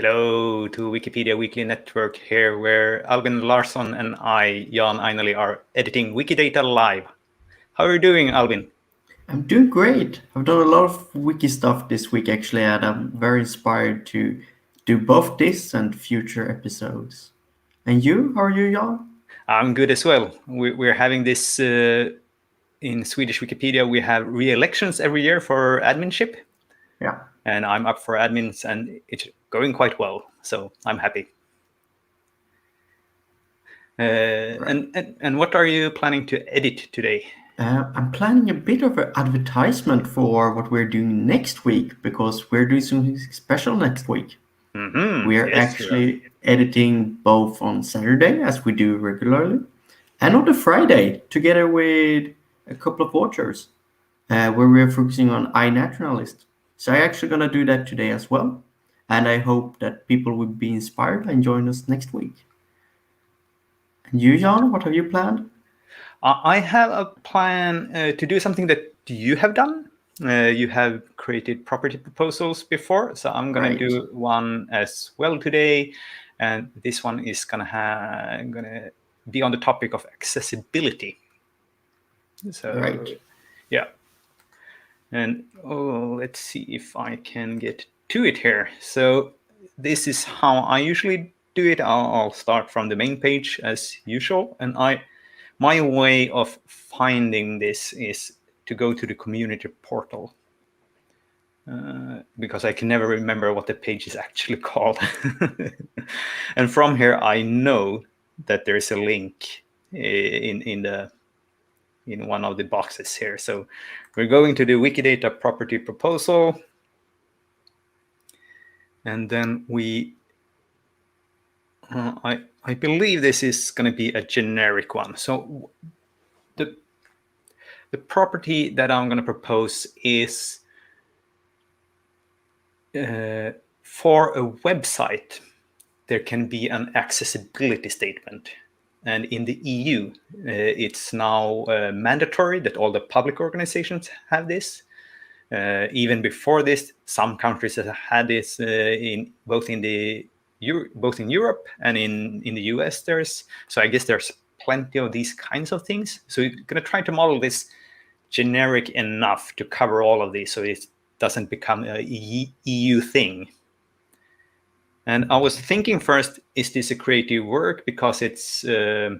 Hello to Wikipedia Weekly Network here, where Albin Larsson and I, Jan Ainali, are editing Wikidata live. How are you doing, Albin? I'm doing great. I've done a lot of wiki stuff this week actually, and I'm very inspired to do both this and future episodes. And you? How are you, Jan? I'm good as well. We're having this in Swedish Wikipedia. We have re-elections every year for adminship. Yeah. And I'm up for admins, and it's going quite well. So I'm happy. Right. And what are you planning to edit today? I'm planning a bit of an advertisement for what we're doing next week because we're doing something special next week. We're Yes, you are. actually editing both on Saturday, as we do regularly, and on the Friday, together with a couple of authors, where we're focusing on iNaturalist. So I'm actually going to do that today as well. And I hope that people will be inspired and join us next week. And you, Jan, what have you planned? I have a plan to do something that you have done. You have created property proposals before, so I'm going to Right. do one as well today. And this one is going to be on the topic of accessibility. So, Right. yeah. And let's see if I can get to it here. So this is how I usually do it. I'll start from the main page as usual, and my way of finding this is to go to the community portal because I can never remember what the page is actually called. And from here, I know that there's a link in one of the boxes here. So we're going to the Wikidata property proposal, and then I believe this is going to be a generic one. So the property that I'm going to propose is for a website, there can be an accessibility statement. And in the EU, it's now mandatory that all the public organizations have this. Even before this, some countries have had this in both in Europe and in the US. So I guess there's plenty of these kinds of things. So you're going to try to model this generic enough to cover all of these, so it doesn't become a EU thing. And I was thinking first, is this a creative work because it's for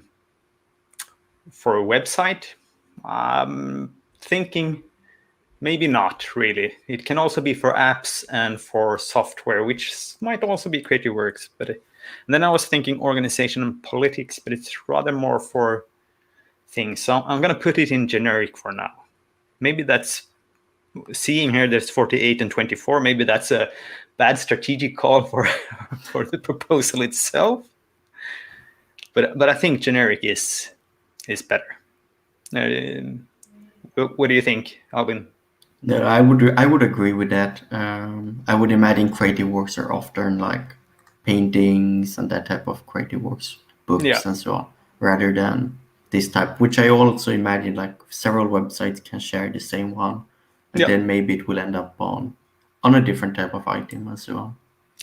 a website? Thinking maybe not really. It can also be for apps and for software, which might also be creative works. But and then I was thinking organization and politics, but it's rather more for things. So I'm going to put it in generic for now. Maybe that's seeing here there's 48 and 24. Maybe that's a bad strategic call for for the proposal itself. But I think generic is better. What do you think, Albin? No, I would agree with that. I would imagine creative works are often like paintings and that type of creative works, Yeah. books and so on, rather than this type, which I also imagine like several websites can share the same one, and Yeah. then maybe it will end up on a different type of item and so on.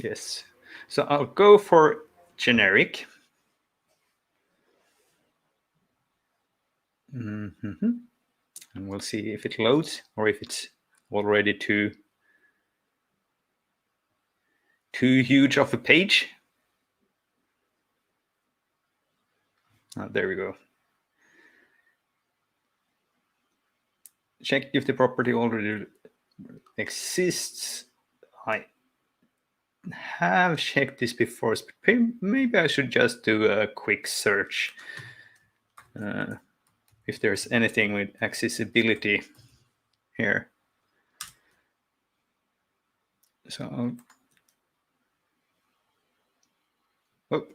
Yes. So I'll go for generic. Mm-hmm. And we'll see if it loads or if it's already too huge of a page. There we go. Check if the property already exists. I have checked this before, but maybe I should just do a quick search if there's anything with accessibility here. So, oh,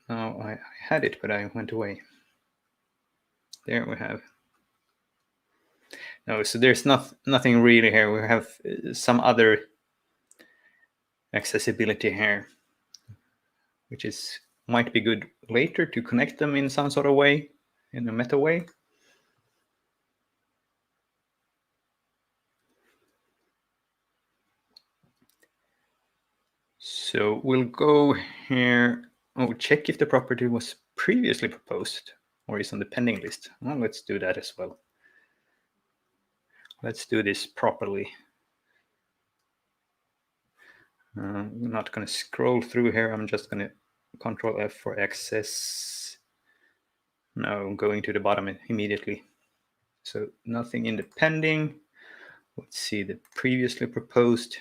no, I had it, but I went away. There we have. No, so there's nothing really here. We have some other accessibility here, which might be good later to connect them in some sort of way, in a meta way. So we'll go here. Oh, check if the property was previously proposed or is on the pending list. Well, let's do that as well. Let's do this properly. I'm not going to scroll through here. I'm just going to Control F for access. No, I'm going to the bottom immediately. So nothing in the pending. Let's see the previously proposed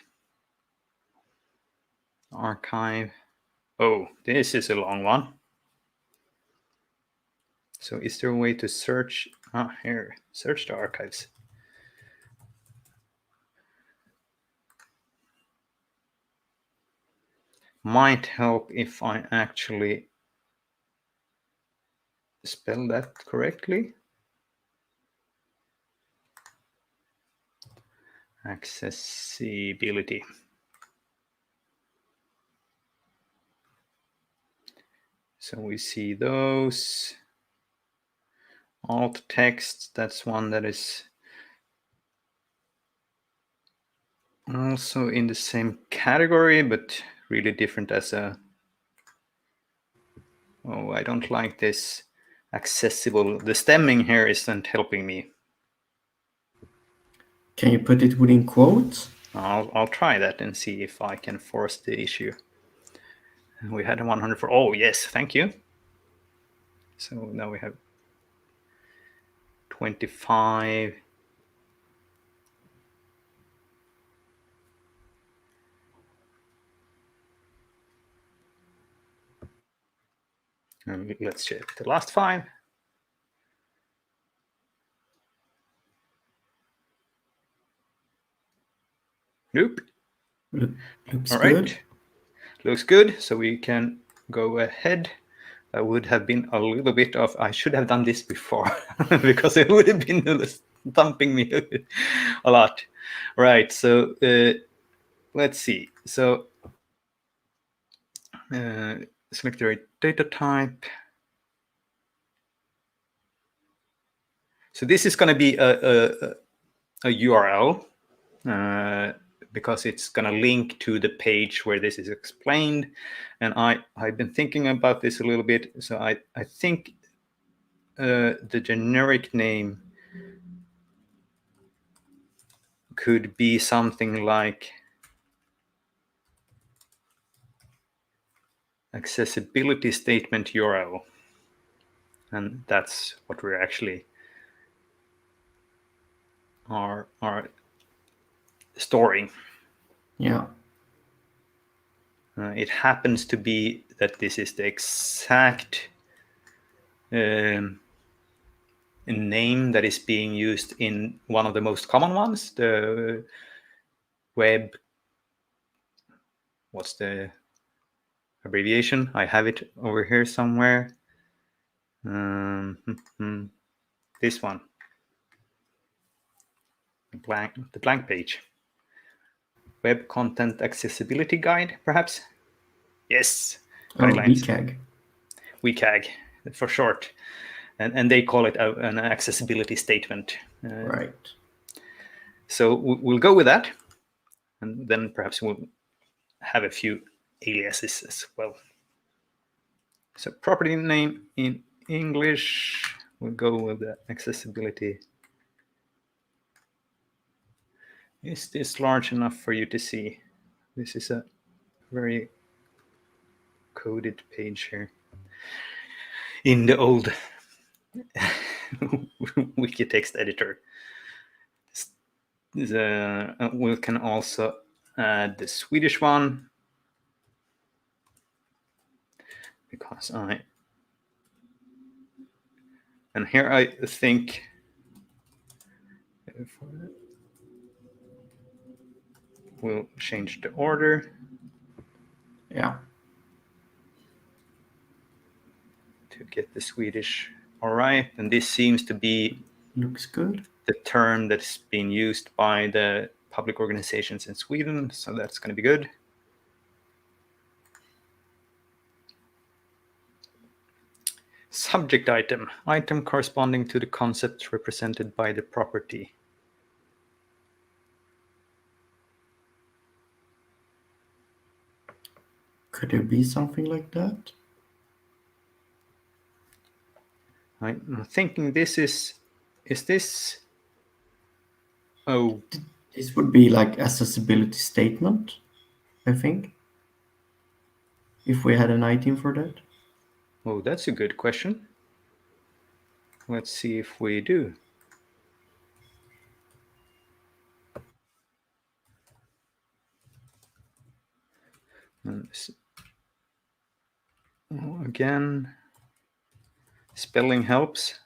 archive. Oh, this is a long one. So is there a way to search? Here, search the archives. Might help if I actually spell that correctly. Accessibility. So we see those. Alt text, that's one that is also in the same category, but really different as a... Oh, I don't like this accessible. The stemming here isn't helping me. Can you put it within quotes? I'll try that and see if I can force the issue. We had a 104. Oh, yes, thank you. So now we have 25. And let's check the last 5. Nope. Looks All good. right. Looks good. So we can go ahead. That would have been a little bit of... I should have done this before because it would have been thumping me a lot. Right. So let's see. So select the right data type. So this is going to be a URL because it's going to link to the page where this is explained. And I've been thinking about this a little bit. So I think the generic name could be something like accessibility statement URL. And that's what we're actually are storing. Yeah. It happens to be that this is the exact name that is being used in one of the most common ones, the web. What's the abbreviation? I have it over here somewhere. This one. The blank page. Web Content Accessibility Guide, perhaps? Yes. Guidelines. WCAG. WCAG, for short. And they call it an accessibility statement. Right. So we'll go with that. And then perhaps we'll have a few aliases as well. So property name in English, we'll go with the accessibility. Is this large enough for you to see? This is a very coded page here. In the old wiki text editor. We can also add the Swedish one because and here I think we'll change the order. Yeah. To get the Swedish. All right, and this seems to be Looks good. the term that's being used by the public organizations in Sweden, so that's going to be good. Subject item corresponding to the concept represented by the property. Could there be something like that? I'm thinking this is this? Oh, This would be like accessibility statement, I think. If we had an item for that. oh, that's a good question. Let's see if we do. Again, spelling helps.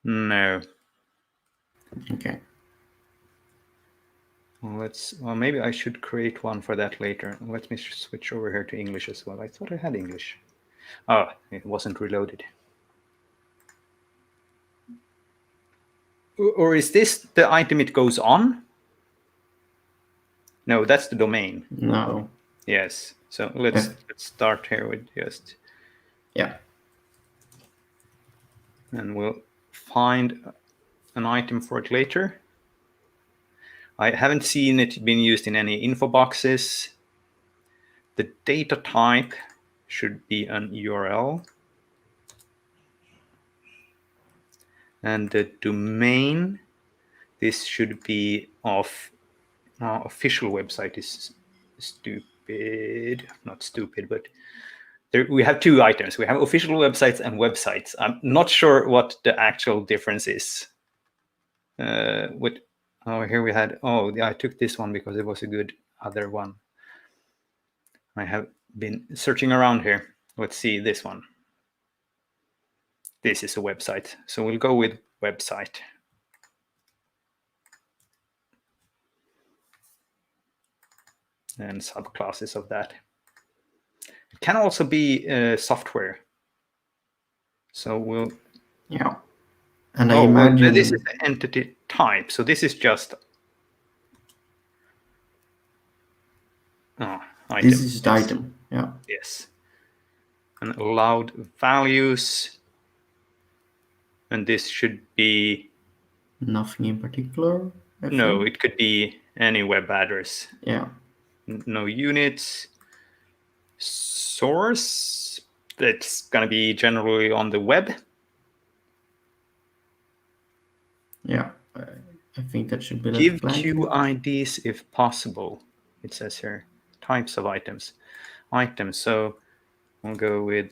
No. Okay. Well, maybe I should create one for that later. Let me switch over here to English as well. I thought I had English. Oh, it wasn't reloaded. Or is this the item it goes on? No, that's the domain. No. Yes. So let's start here with just. Yeah. And we'll find an item for it later. I haven't seen it being used in any info boxes. The data type should be an URL. And the domain, this should be of official website is stupid. Not stupid, but we have two items. We have official websites and websites. I'm not sure what the actual difference is. Here we had, I took this one because it was a good other one. I have been searching around here. Let's see this one. This is a website. So we'll go with website. And subclasses of that. It can also be software. So we'll. Yeah. And I imagine. Well, this is the entity type. So this is just. Item. This is the item. Yeah. Yes. And allowed values. And this should be. Nothing in particular. No, it could be any web address. Yeah. No units. Source. That's going to be generally on the web. Yeah. I think that should be Give QIDs if possible. It says here. Types of items. Items. So we'll go with.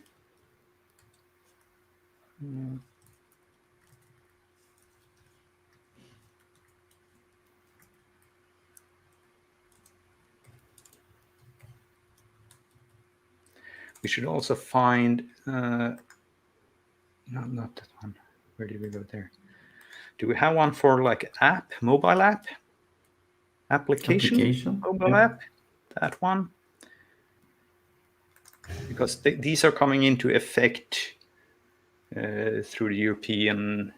We should also find. No, not that one. Where did we go there? Do we have one for like app, mobile app? Application? Mobile app? That one? Because these are coming into effect through the European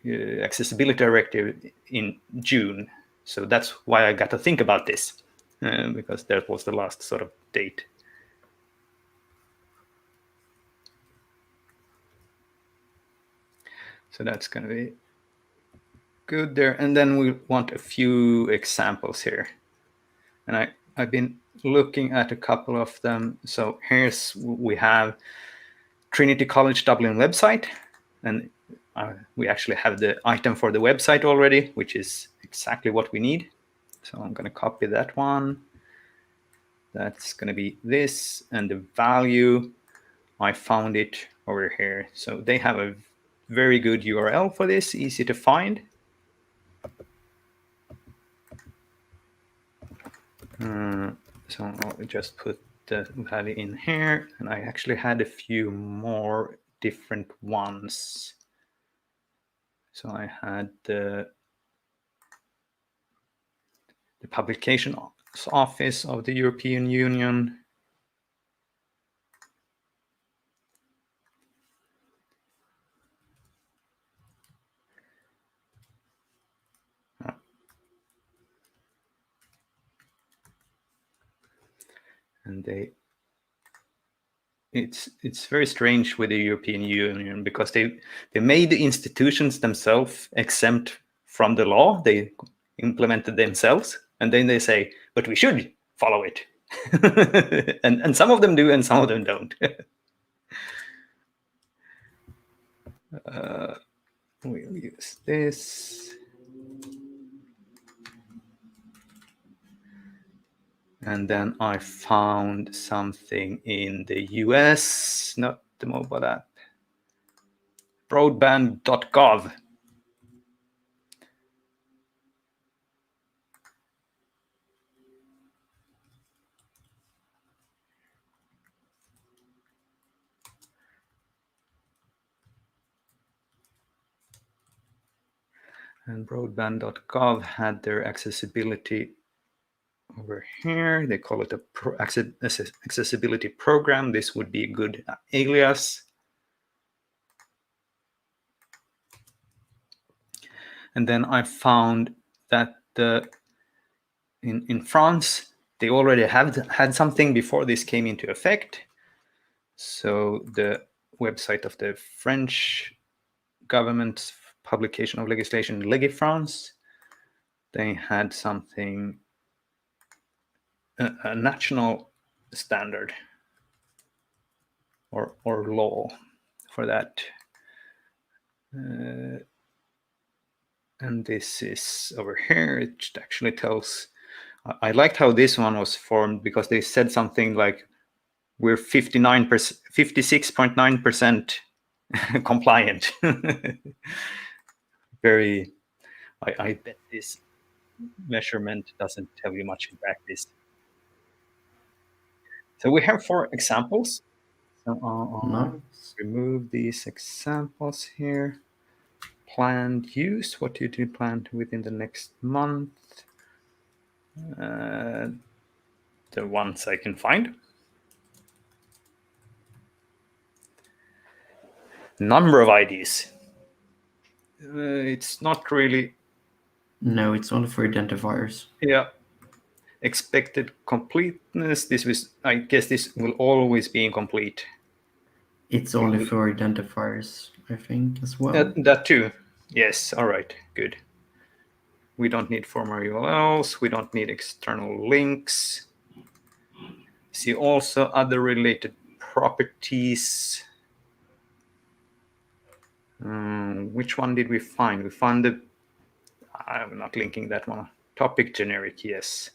Accessibility Directive in June. So that's why I got to think about this, because that was the last sort of date. So that's going to be good there. And then we want a few examples here. And I've been looking at a couple of them. So we have Trinity College Dublin website. And we actually have the item for the website already, which is exactly what we need. So I'm going to copy that one. That's going to be this. And the value, I found it over here. So they have a very good URL for this, easy to find. So I'll just put the value in here. And I actually had a few more different ones. So I had the Publication Office of the European Union. And it's very strange with the European Union because they made the institutions themselves exempt from the law. They implemented themselves, and then they say, but we should follow it. and some of them do and some of them don't. We'll use this. And then I found something in the US, not the mobile app, broadband.gov. And broadband.gov had their accessibility over here. They call it a accessibility program. This would be a good alias. And then I found that in France, they already had something before this came into effect. So the website of the French government's publication of legislation, Legifrance, they had something, a national standard or law for that. And this is over here. It actually tells, I liked how this one was formed because they said something like, we're 56.9% compliant. Very, I bet this measurement doesn't tell you much in practice. So we have 4 examples. So I'll remove these examples here. Planned use, what you do plan within the next month. The ones I can find. Number of IDs. It's not really. No, it's only for identifiers. Yeah. Expected completeness. This was, I guess this will always be incomplete. It's only for identifiers, I think, as well. That too. Yes. All right. Good. We don't need former URLs. We don't need external links. See also other related properties. Which one did we find? We found the, I'm not linking that one. Topic generic, yes.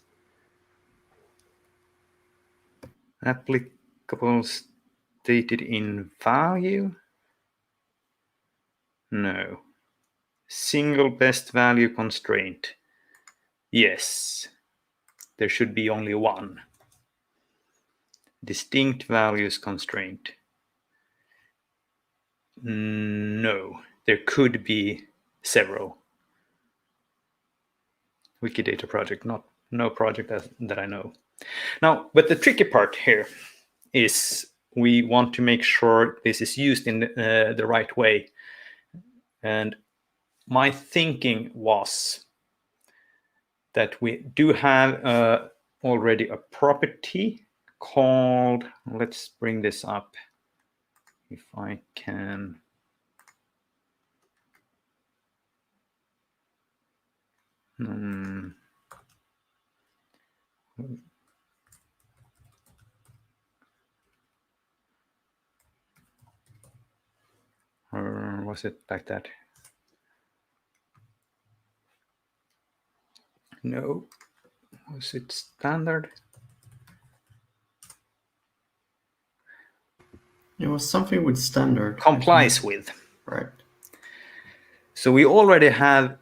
Applicable stated in value? No. Single best value constraint? Yes. There should be only one. Distinct values constraint? No. There could be several. Wikidata project, no project that I know. Now, but the tricky part here is we want to make sure this is used in the right way. And my thinking was that we do have already a property called, let's bring this up if I can. Or was it like that? No. Was it standard? It was something with standard. Complies with. Right. So we already have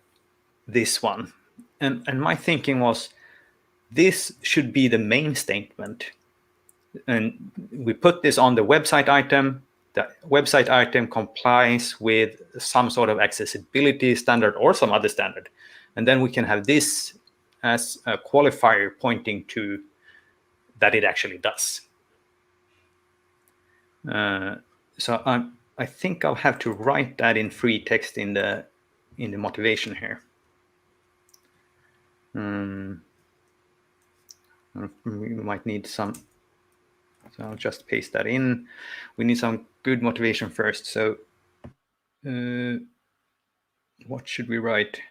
this one. And my thinking was, this should be the main statement. And we put this on the website item. The website item complies with some sort of accessibility standard or some other standard. And then we can have this as a qualifier pointing to that it actually does. So I think I'll have to write that in free text in the motivation here. We might need some, so I'll just paste that in. We need some good motivation first. So what should we write?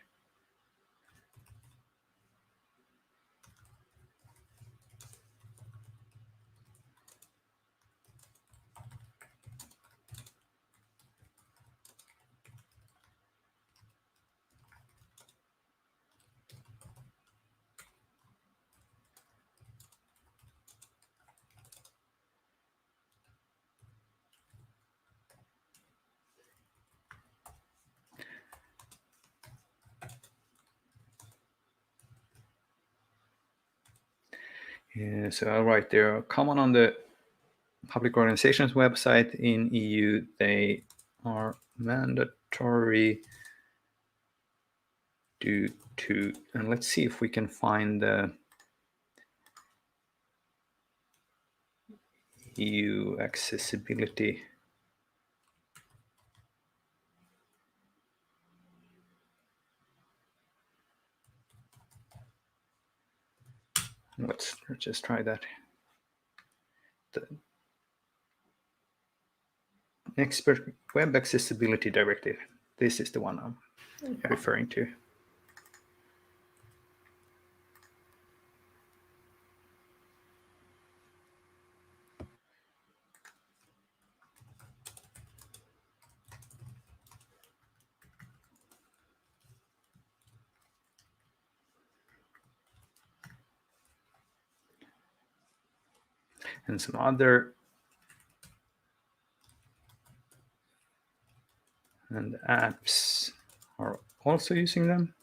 Yeah, so I'll write there, common on the public organizations website in EU. They are mandatory due to, and let's see if we can find the EU accessibility. Let's just try that. The Expert Web Accessibility Directive. This is the one I'm referring to. And some other, and apps are also using them.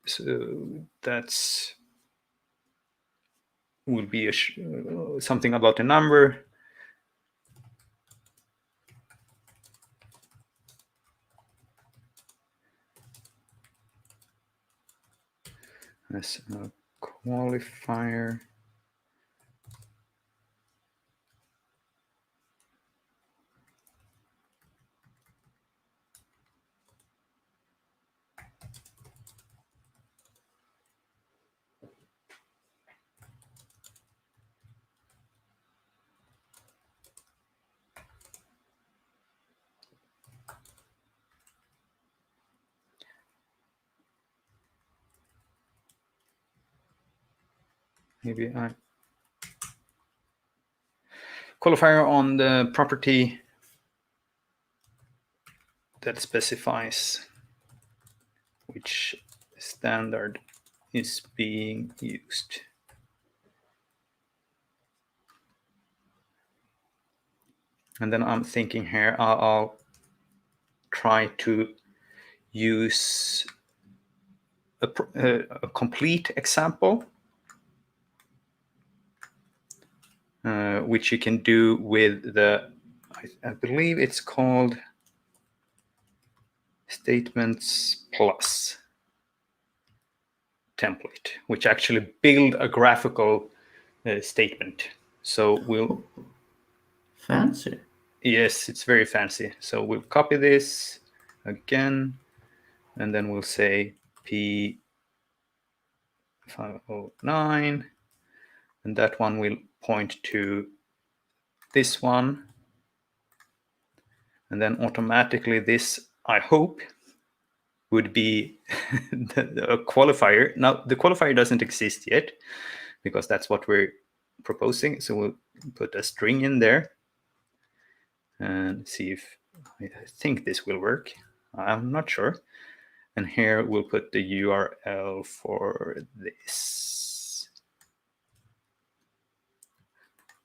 So that's will be something about a number. As a qualifier. Maybe I qualifier on the property that specifies which standard is being used. And then I'm thinking here, I'll try to use a complete example, which you can do with the, I believe it's called Statements Plus template, which actually build a graphical statement. So we'll Fancy. Yes, it's very fancy. So we'll copy this again, and then we'll say P509, and that one will point to this one. And then automatically this, I hope, would be a qualifier. Now, the qualifier doesn't exist yet because that's what we're proposing. So we'll put a string in there and see if I think this will work. I'm not sure. And here we'll put the URL for this.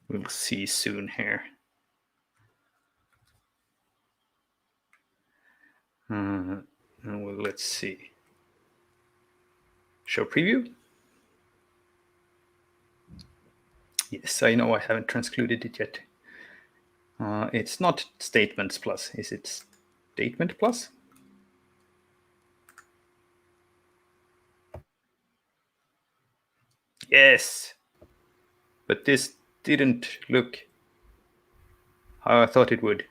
We'll see soon here. Well, let's see. Show preview. Yes, I know I haven't transcluded it yet. It's not statements plus. Is it statement plus? Yes. But this didn't look how I thought it would.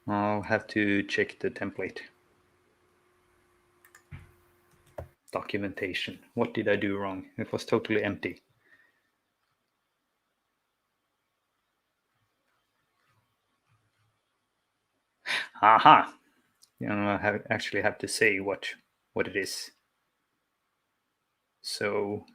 I'll have to check the template. Documentation. What did I do wrong? It was totally empty. Aha! You know, I actually have to say what it is. So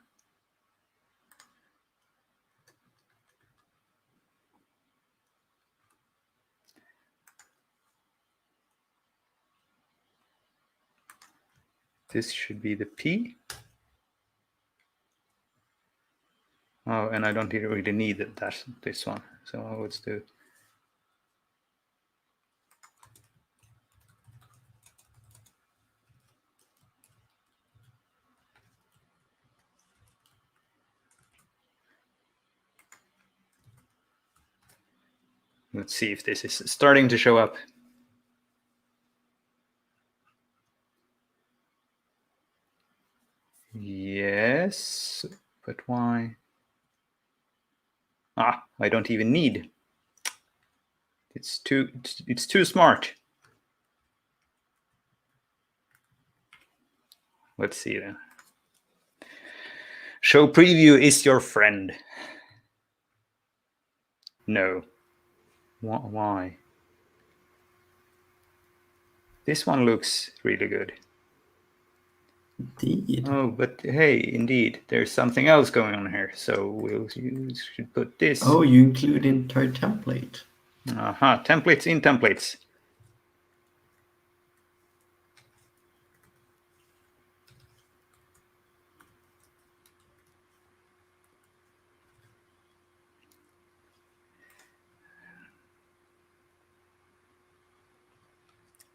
This should be the P. Oh, and I don't really need this one. So let's do. Let's see if this is starting to show up. Yes, but why? I don't even need. It's too smart. Let's see then. Show preview is your friend. No. Why? This one looks really good. Indeed. Oh, but hey, indeed, there's something else going on here. So you should put this. Oh, you include entire template. Aha, templates in templates.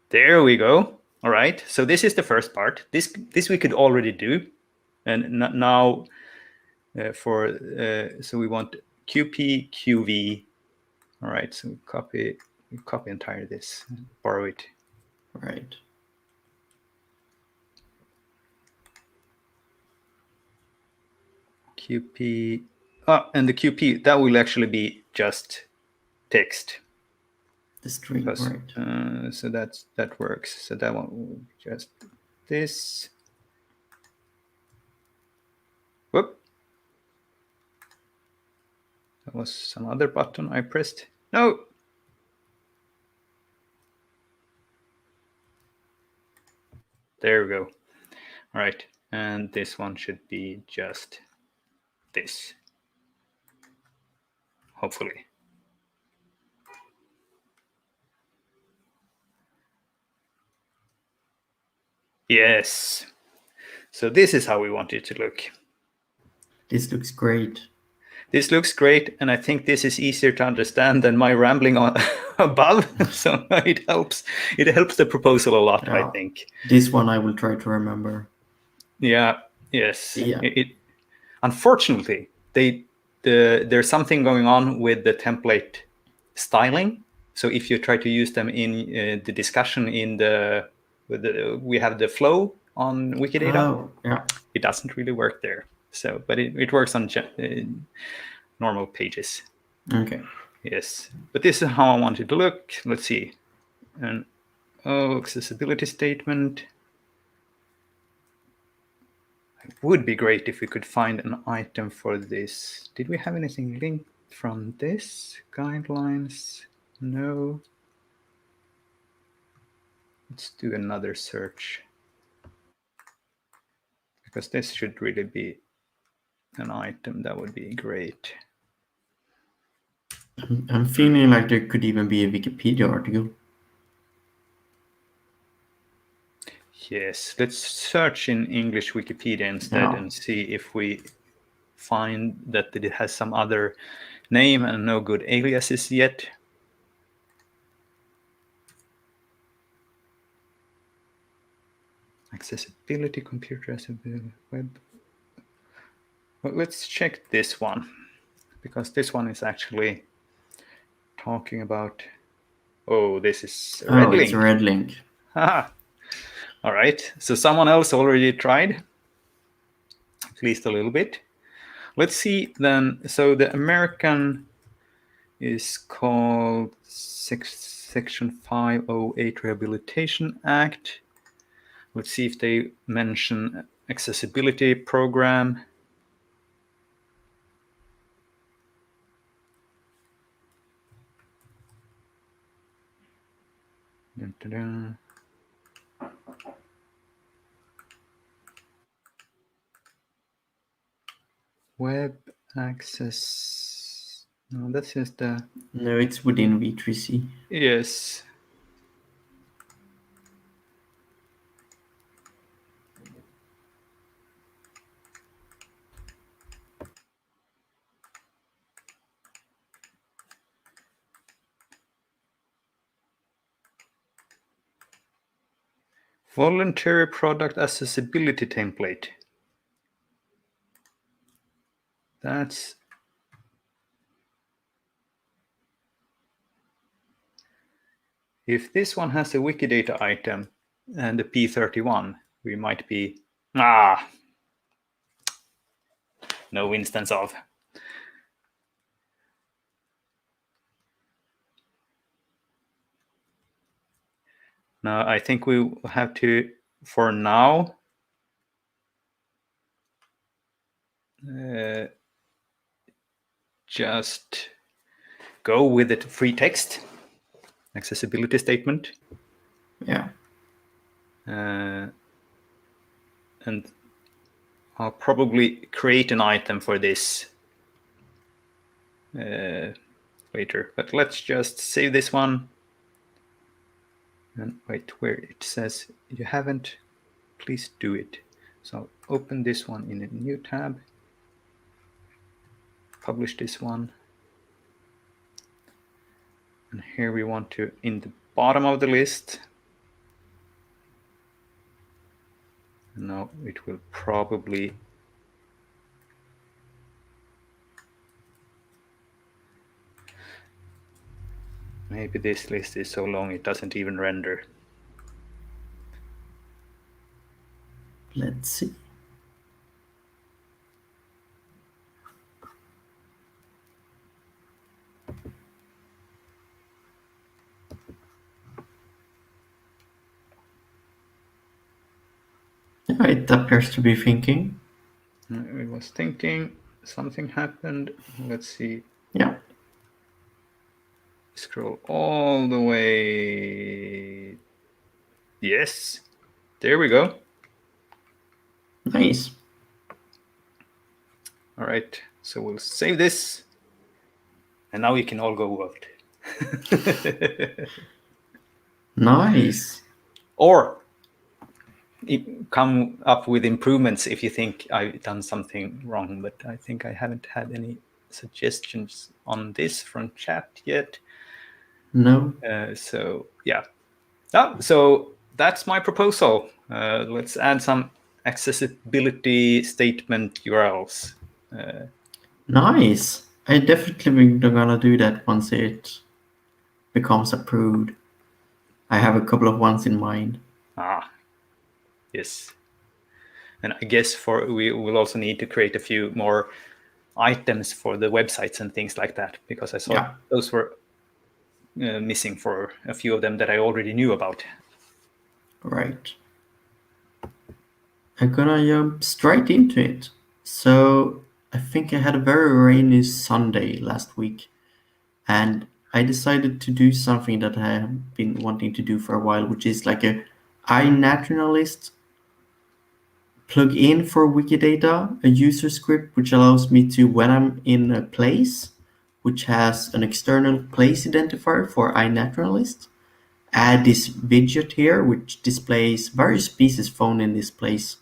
There we go. All right. So this is the first part. This we could already do, and now so we want QP QV. All right. So copy entire this, borrow it. Right. QP. And the QP that will actually be just text. The string, Because, right. so that works. So that one will just this. Whoop. That was some other button I pressed. No. There we go. All right. And this one should be just this. Hopefully. Yes. So this is how we want it to look. This looks great. This looks great, and I think this is easier to understand than my rambling on above. So it helps. It helps the proposal a lot, I think. This one I will try to remember. Yeah. Yes. Yeah. Unfortunately, there's something going on with the template styling. So if you try to use them in the discussion we have the flow on Wikidata. Oh, yeah. It doesn't really work there. So, but it works on normal pages. Okay. Yes, but this is how I want it to look. Let's see. And accessibility statement. It would be great if we could find an item for this. Did we have anything linked from this? Guidelines? No. Let's do another search. Because this should really be an item. That would be great. I'm feeling like there could even be a Wikipedia article. Yes, let's search in English Wikipedia instead and see if we find that it has some other name and no good aliases yet. Accessibility, computer accessibility, web. Well, let's check this one, because this one is actually talking about. Oh, this is a red link. It's a red link. Haha. All right. So someone else already tried, at least a little bit. Let's see then. So the American is called Section 508 Rehabilitation Act. Let's see if they mention accessibility program. Dun, dun, dun. Web access. No, that's just the. No, it's within V3C. Yes. Voluntary product accessibility template. That's if this one has a Wikidata item and a P31, we might be no instance of. Now I think we have to, for now, just go with the free text accessibility statement. Yeah. And I'll probably create an item for this later, but let's just save this one. And wait, where it says you haven't, please do it. So open this one in a new tab, publish this one. And here we want to, in the bottom of the list, now it will probably maybe this list is so long it doesn't even render. Let's see. Yeah, it appears to be thinking. It was thinking, something happened. Let's see. Yeah. Scroll all the way. Yes, there we go. Nice. All right, so we'll save this. And now we can all go vote. Nice. Or come up with improvements if you think I've done something wrong, but I think I haven't had any suggestions on this from chat yet. No. So yeah. So that's my proposal. Let's add some accessibility statement URLs. Nice. I definitely gonna do that once it becomes approved. I have a couple of ones in mind. Yes. And I guess we will also need to create a few more items for the websites and things like that, because I saw those were missing for a few of them that I already knew about. Right. I'm gonna jump straight into it. So I think I had a very rainy Sunday last week, and I decided to do something that I have been wanting to do for a while, which is like a iNaturalist plugin for Wikidata, a user script which allows me to, when I'm in a place which has an external place identifier for iNaturalist, add this widget here which displays various species found in this place.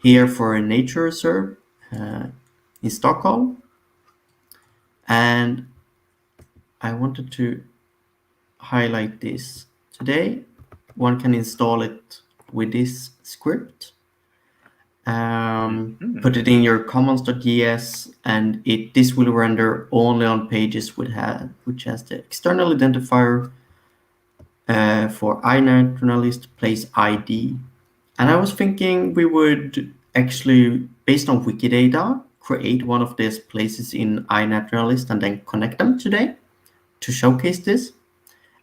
Here for a nature reserve in Stockholm, and I wanted to highlight this today. One can install it with this script. Put it in your commons.js, and this will render only on pages which has the external identifier for iNaturalist place ID. And I was thinking we would actually, based on Wikidata, create one of these places in iNaturalist and then connect them today to showcase this.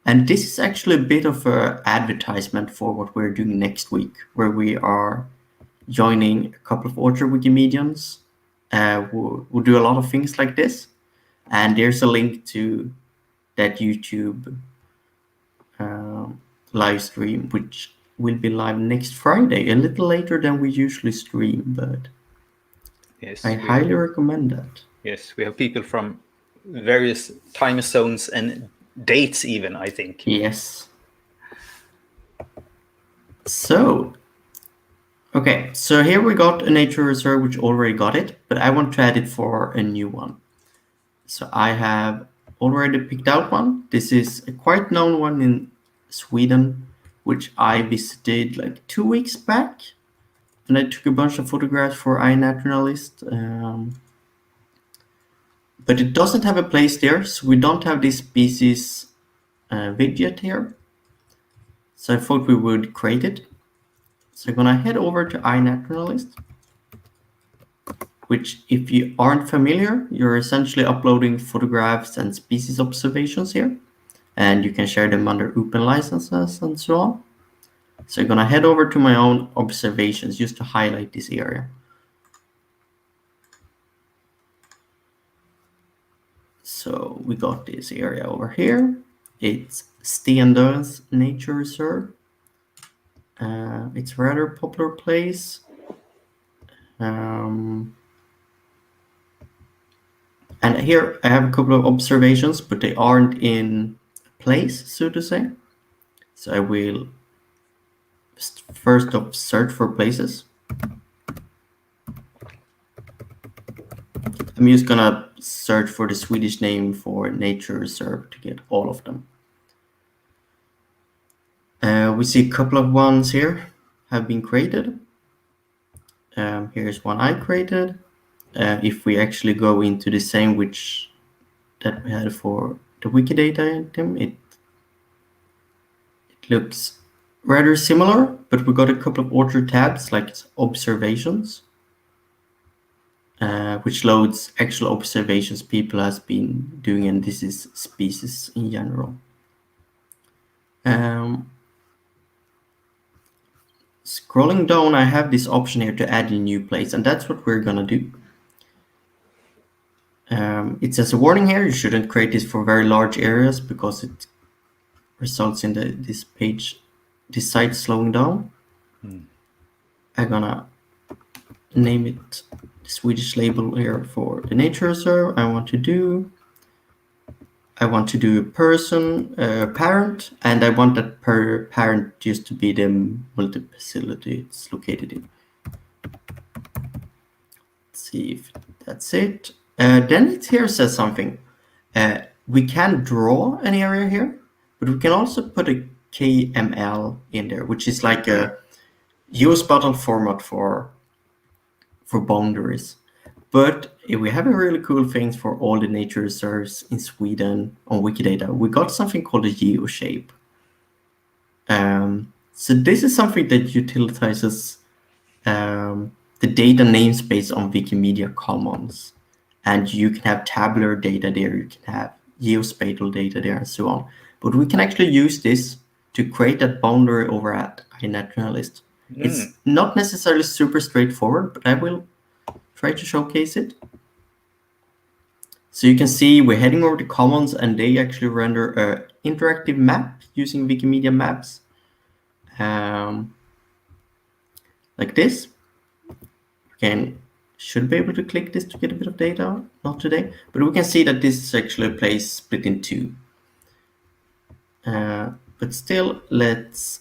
And this is actually a bit of an advertisement for what we're doing next week, where we are joining a couple of other Wikimedians who do a lot of things like this. And there's a link to that YouTube live stream, which will be live next Friday, a little later than we usually stream, but yes, I highly recommend that. Yes, we have people from various time zones and dates even, I think. Yes. So, okay, so here we got a nature reserve which already got it, but I want to add it for a new one. So I have already picked out one. This is a quite known one in Sweden, which I visited like 2 weeks back. And I took a bunch of photographs for iNaturalist. But it doesn't have a place there, so we don't have this species widget here. So I thought we would create it. So I'm gonna head over to iNaturalist, which if you aren't familiar, you're essentially uploading photographs and species observations here. And you can share them under open licenses and so on. So I'm gonna head over to my own observations just to highlight this area. So we got this area over here. It's Stendöns Nature Reserve. It's a rather popular place. And here I have a couple of observations, but they aren't in place, so to say. So I will first off search for places. I'm just gonna search for the Swedish name for nature reserve to get all of them. We see a couple of ones here have been created. Here's one I created. If we actually go into the same that we had for the Wikidata item, it looks rather similar, but we got a couple of author tabs like observations, which loads actual observations people has been doing, and this is species in general. Scrolling down, I have this option here to add a new place, and that's what we're gonna do. It says a warning here, you shouldn't create this for very large areas because it results in this site slowing down. I'm gonna name it the Swedish label here for the nature reserve. I want to do a person, parent, and I want that per parent just to be the multi-facility it's located in. Let's see if that's it. Then it here says something. We can draw an area here, but we can also put a KML in there, which is like a geospatial format for boundaries. But we have a really cool thing for all the nature reserves in Sweden on Wikidata. We got something called a geoshape. So this is something that utilizes the data namespace on Wikimedia Commons. And you can have tabular data there, you can have geospatial data there, and so on. But we can actually use this to create that boundary over at iNaturalist. It's not necessarily super straightforward, but I will try to showcase it. So you can see we're heading over to Commons, and they actually render an interactive map using Wikimedia Maps, like this. Should be able to click this to get a bit of data, not today, but we can see that this is actually a place split in two. But still, let's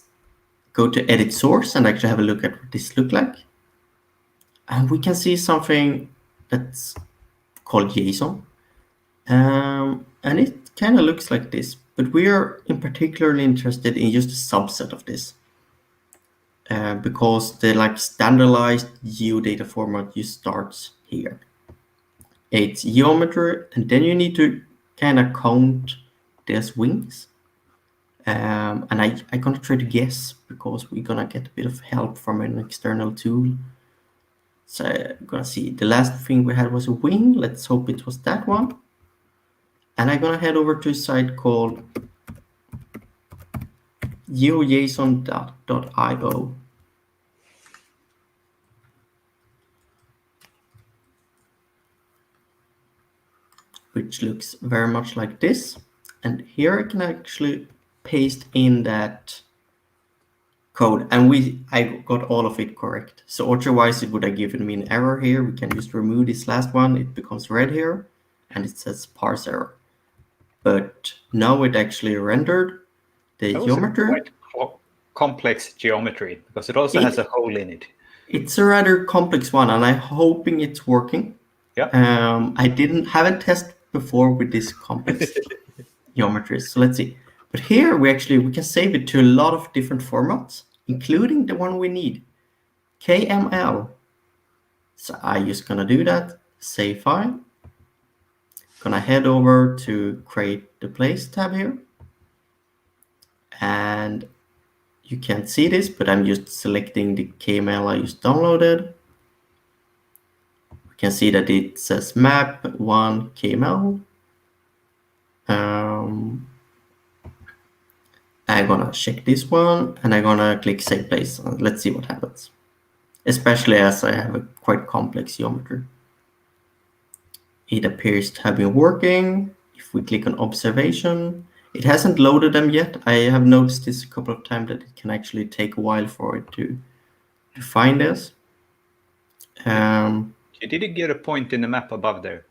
go to edit source and actually have a look at what this looks like. And we can see something that's called JSON. And it kind of looks like this, but we are in particularly interested in just a subset of this. Because the standardized geodata format just starts here. It's geometry, and then you need to kind of count these wings. And I'm gonna try to guess because we're gonna get a bit of help from an external tool. So I'm gonna see, the last thing we had was a wing. Let's hope it was that one. And I'm gonna head over to a site called geojson.io. Which looks very much like this. And here I can actually paste in that code, and I got all of it correct. So otherwise it would have given me an error here. We can just remove this last one. It becomes red here, and it says parse error. But now it actually rendered the geometry. Quite complex geometry because it also has a hole in it. It's a rather complex one, and I'm hoping it's working. Yeah. I haven't tested before with this complex geometry, so let's see. But here we can save it to a lot of different formats, including the one we need, KML. So I'm just gonna do that, save file. Gonna head over to create the place tab here. And you can't see this, but I'm just selecting the KML I just downloaded. We can see that it says map1 KML. I'm gonna check this one and I'm gonna click save place. Let's see what happens. Especially as I have a quite complex geometry. It appears to have been working. If we click on observation, it hasn't loaded them yet. I have noticed this a couple of times that it can actually take a while for it to find us. Did you get a point in the map above there?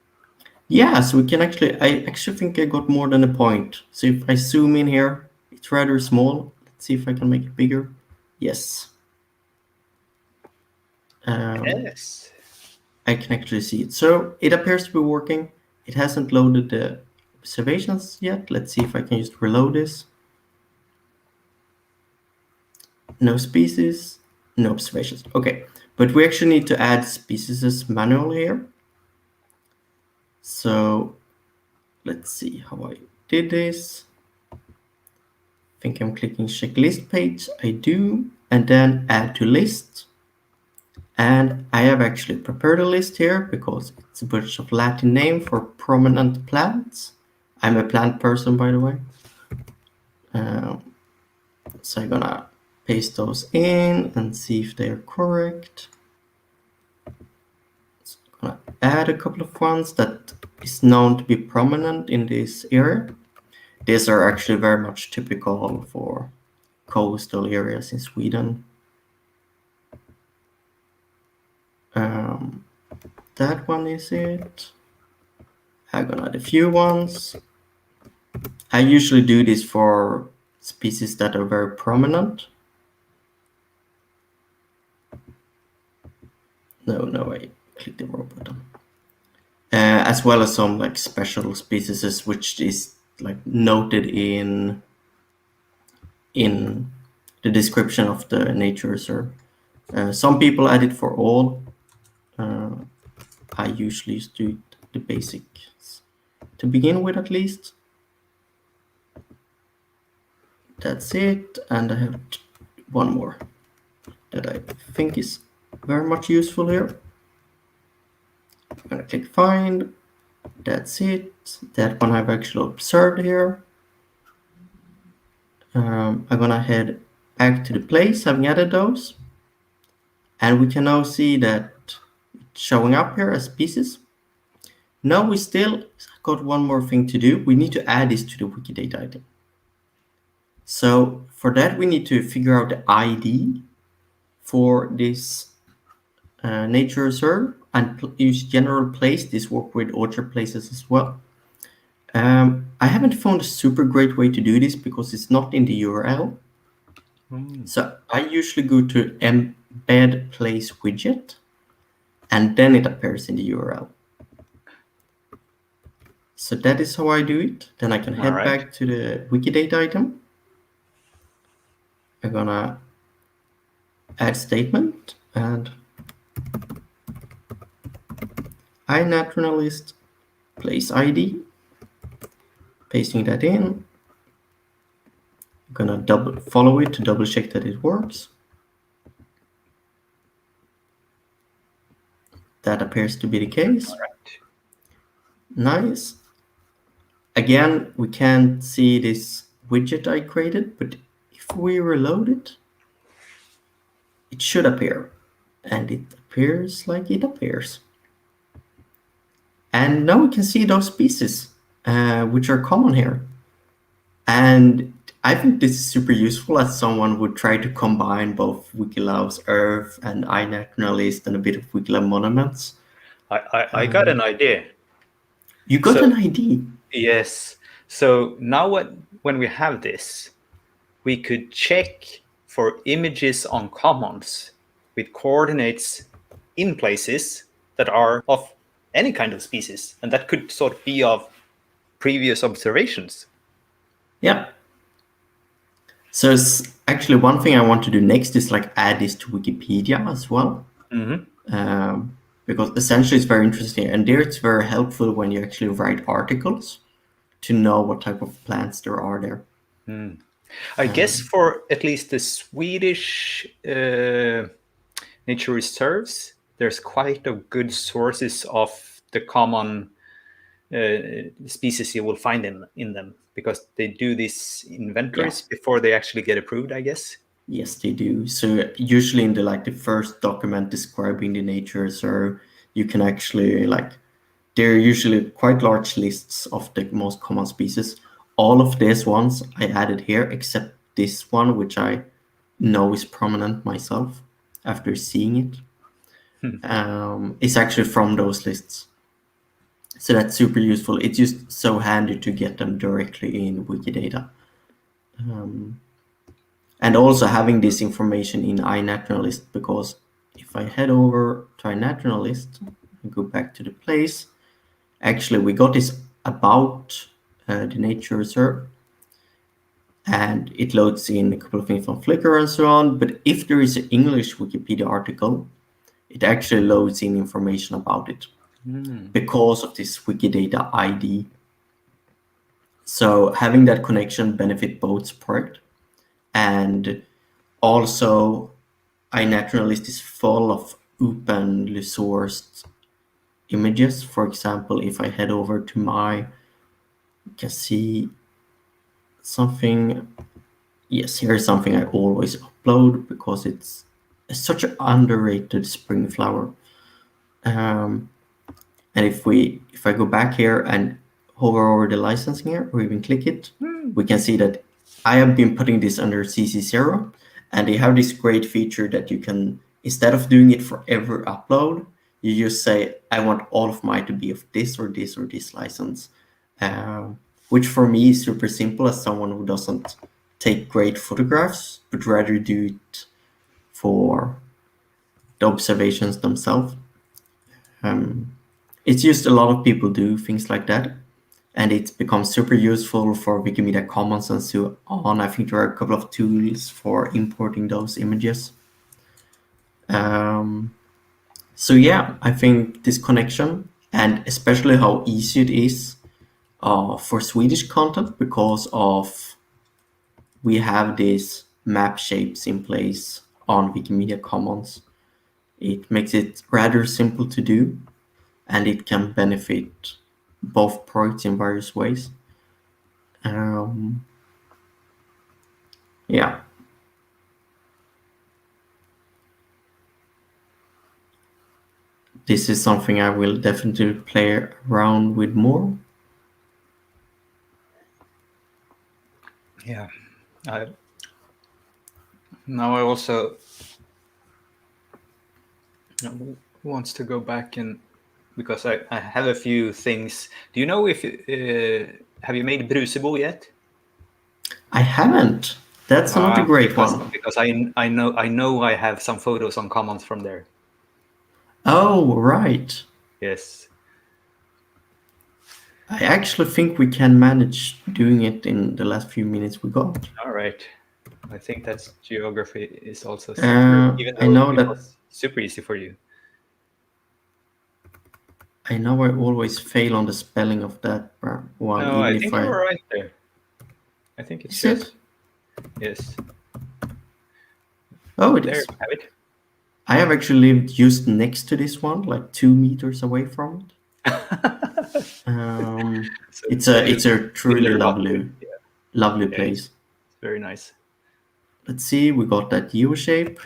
Yeah, so we can I actually think I got more than a point. So if I zoom in here, it's rather small. Let's see if I can make it bigger. Yes. Yes. I can actually see it. So it appears to be working. It hasn't loaded the observations yet. Let's see if I can just reload this. No species, no observations. Okay, but we actually need to add species manually here. So let's see how I did this. I think I'm clicking check list page. I do, and then add to list. And I have actually prepared a list here because it's a bunch of Latin name for prominent plants. I'm a plant person, by the way. So I'm gonna paste those in and see if they're correct. So I'm gonna add a couple of ones that is known to be prominent in this area. These are actually very much typical for coastal areas in Sweden. That one is it. I'm gonna add a few ones. I usually do this for species that are very prominent. No, I clicked the wrong button. As well as some like special species which is like noted in the description of the nature reserve. Some people add it for all. I usually just do the basics to begin with, at least. That's it, and I have one more that I think is very much useful here. I'm gonna click find. That's it. That one I've actually observed here. I'm gonna head back to the place having added those, and we can now see that it's showing up here as pieces. Now we still got one more thing to do. We need to add this to the Wikidata item. So for that, we need to figure out the ID for this nature reserve and use general place. This work with orchard places as well. I haven't found a super great way to do this because it's not in the URL. So I usually go to embed place widget, and then it appears in the URL. So that is how I do it. Then I can head back to the Wikidata item. I'm gonna add statement and iNaturalist place ID, pasting that in. I'm gonna follow it to double check that it works. That appears to be the case. All right. Nice. Again, we can't see this widget I created, but if we reload it, it should appear. And it appears like it appears. And now we can see those pieces, which are common here. And I think this is super useful as someone would try to combine both Wikilab's Earth and iNaturalist and a bit of Wikilab Monuments. I got an idea. You got an idea? Yes. So now when we have this, we could check for images on commons with coordinates in places that are of any kind of species, and that could sort of be of previous observations. Yeah. So it's actually one thing I want to do next is like add this to Wikipedia as well. Because essentially it's very interesting, and there it's very helpful when you actually write articles to know what type of plants there are there. I guess for at least the Swedish nature reserves, there's quite a good sources of the common species you will find in them, because they do these inventories before they actually get approved, I guess. Yes, they do. So usually in the first document describing the nature reserve, you can actually there are usually quite large lists of the most common species. All of these ones I added here, except this one, which I know is prominent myself after seeing it, is actually from those lists. So that's super useful. It's just so handy to get them directly in Wikidata. And also having this information in iNaturalist, because if I head over to iNaturalist and go back to the place, actually we got this about the nature reserve, and it loads in a couple of things from Flickr and so on. But if there is an English Wikipedia article, it actually loads in information about it because of this Wikidata ID. So having that connection benefit both project, and also iNaturalist is full of openly sourced images. For example, if I head over to you can see something. Yes, here's something I always upload because it's such an underrated spring flower. And if I go back here and hover over the licensing here, or even click it, we can see that I have been putting this under CC0, and they have this great feature that you can, instead of doing it for every upload, you just say, I want all of mine to be of this or this or this license, which for me is super simple as someone who doesn't take great photographs, but rather do it for the observations themselves. It's just a lot of people do things like that, and it's become super useful for Wikimedia Commons and so on. I think there are a couple of tools for importing those images. So yeah, I think this connection, and especially how easy it is for Swedish content, because of we have these map shapes in place on Wikimedia Commons. It makes it rather simple to do, and it can benefit both projects in various ways. Yeah. This is something I will definitely play around with more. Yeah. Now I also wants to go back and, because I have a few things. Do you know if have you made Brusebo yet? I haven't. That's another great one. Because I know I have some photos on Commons from there. Oh, right. Yes. I actually think we can manage doing it in the last few minutes we got. All right. I think that's geography is also super, even I though know it that was super easy for you. I always fail on the spelling of that one, No, even I if think you were right there. I think it's Is it? just, yes. Oh, it There is. you have it. I have actually lived just next to this one, like 2 meters away from it. So It's a truly similar, but lovely yeah, it's place. very nice. Let's see, we got that U shape.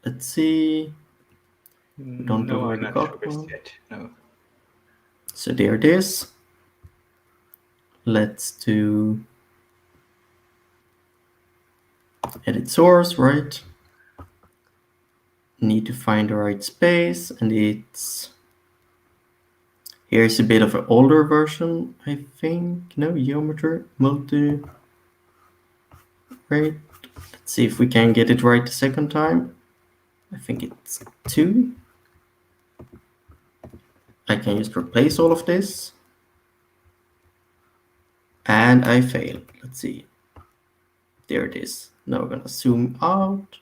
Let's see. We don't No, already I'm not got sure one. yet. No. So there it is. Let's do edit source, right? Need to find the right space, and here's a bit of an older version, I think. No, geometry, multi, right? Let's see if we can get it right the second time. I think it's 2. I can just replace all of this. And I failed. Let's see. There it is. Now we're gonna zoom out.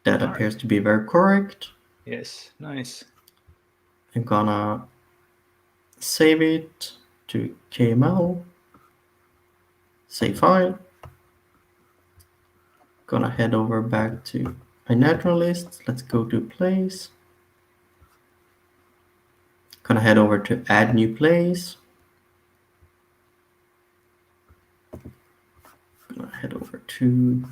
That All appears right. to be very correct. Yes, nice. I'm gonna save it to KML. Save file. Gonna head over back to iNaturalist. Let's go to place. Gonna head over to add new place. Gonna head over to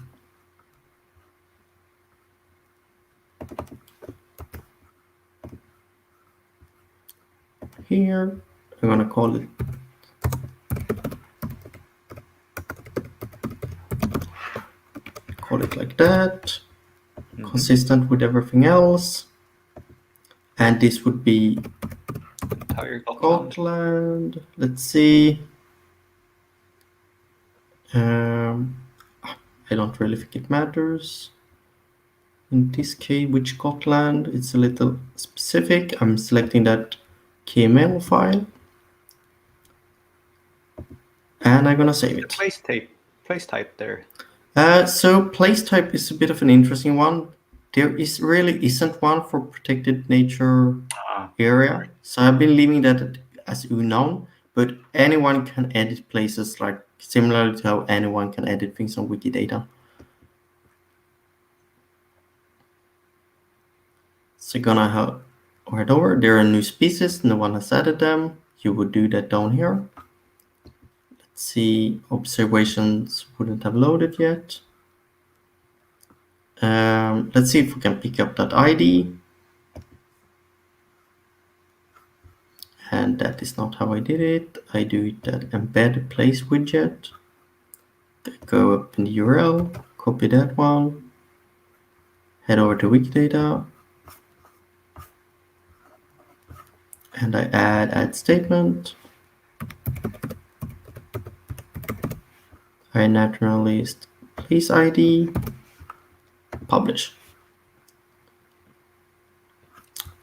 here. I'm gonna call it like that. Consistent with everything else. And this would be Entire Gotland. Gotland. Let's see. I don't really think it matters. In this case, which Gotland? It's a little specific. I'm selecting that KML file. And I'm gonna save it. Place type there. So place type is a bit of an interesting one. There really isn't one for protected nature area. Right. So I've been leaving that as unknown, but anyone can edit places like similar to how anyone can edit things on Wikidata. So gonna head over. There are new species, no one has added them. You would do that down here. Let's see, observations wouldn't have loaded yet. Let's see if we can pick up that ID. And that is not how I did it. I do it at embed place widget. Go up in the URL, copy that one, head over to Wikidata, and I add statement. iNaturalist place ID, publish.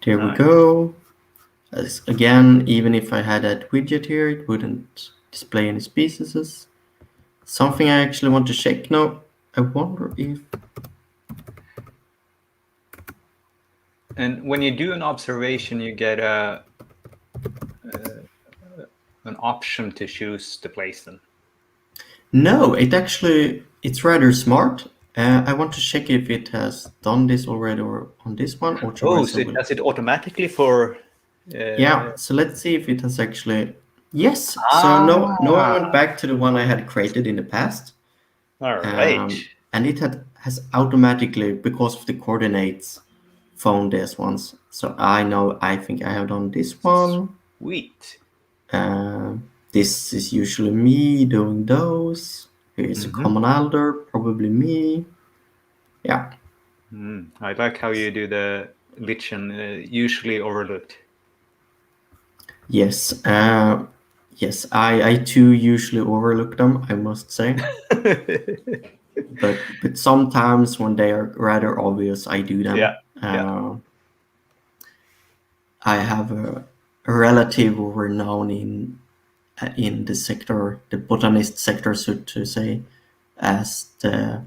There we go. Again, even if I had that widget here, it wouldn't display any species. Something I actually want to check now. I wonder if... And when you do an observation, you get an option to choose the place then. No, it's rather smart. I want to check if it has done this already or on this one. Oh, so it does it automatically for... Yeah, so let's see if it has actually... Yes, so no, I went back to the one I had created in the past. All right. And it has automatically, because of the coordinates, found these ones. So I think I have done this one. Sweet. This is usually me doing those. Here's a common alder, probably me. Yeah. I like how you do the lichen, usually overlooked. Yes. Yes, I too usually overlook them, I must say. but sometimes when they are rather obvious, I do them. Yeah. I have a relative renown in the sector, the botanist sector, so to say, as the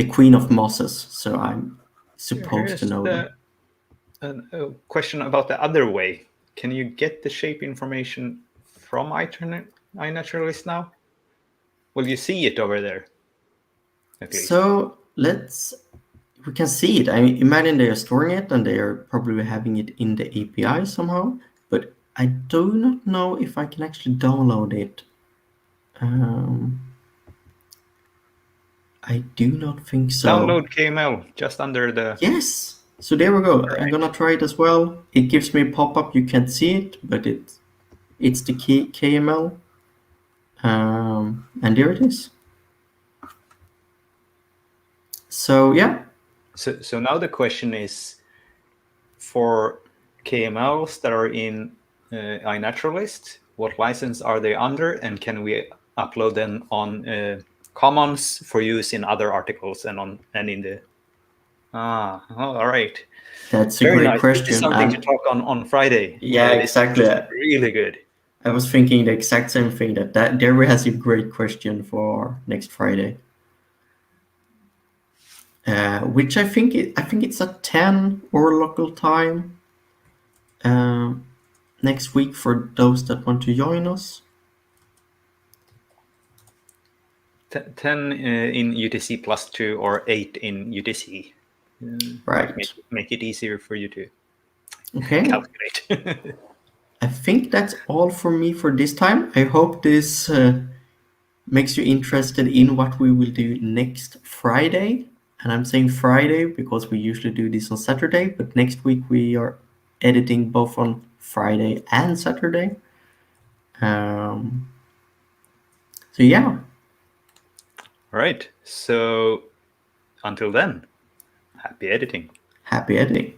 queen of mosses. So I'm supposed to know them. A question about the other way. Can you get the shape information from iNaturalist now? Will you see it over there? So we can see it. I mean, imagine they are storing it and they are probably having it in the API somehow, but I do not know if I can actually download it. I do not think so. Download KML just under the... Yes. So there we go. Right. I'm gonna try it as well. It gives me a pop-up. You can't see it, but it's the KML. And there it is. So yeah. So now the question is, for KMLs that are in iNaturalist, what license are they under, and can we upload them on Commons for use in other articles and in the... all right. That's a great question. This is something to talk on Friday. Yeah, exactly. Really good. I was thinking the exact same thing. That Derry has a great question for next Friday, which I think it's at 10 or local time next week for those that want to join us. 10 in UTC plus 2 or 8 in UTC. Right. Make it easier for you to Okay. calculate. I think that's all for me for this time. I hope this makes you interested in what we will do next Friday. And I'm saying Friday because we usually do this on Saturday, but next week we are editing both on Friday and Saturday. So yeah. All right. So until then, happy editing. Happy editing.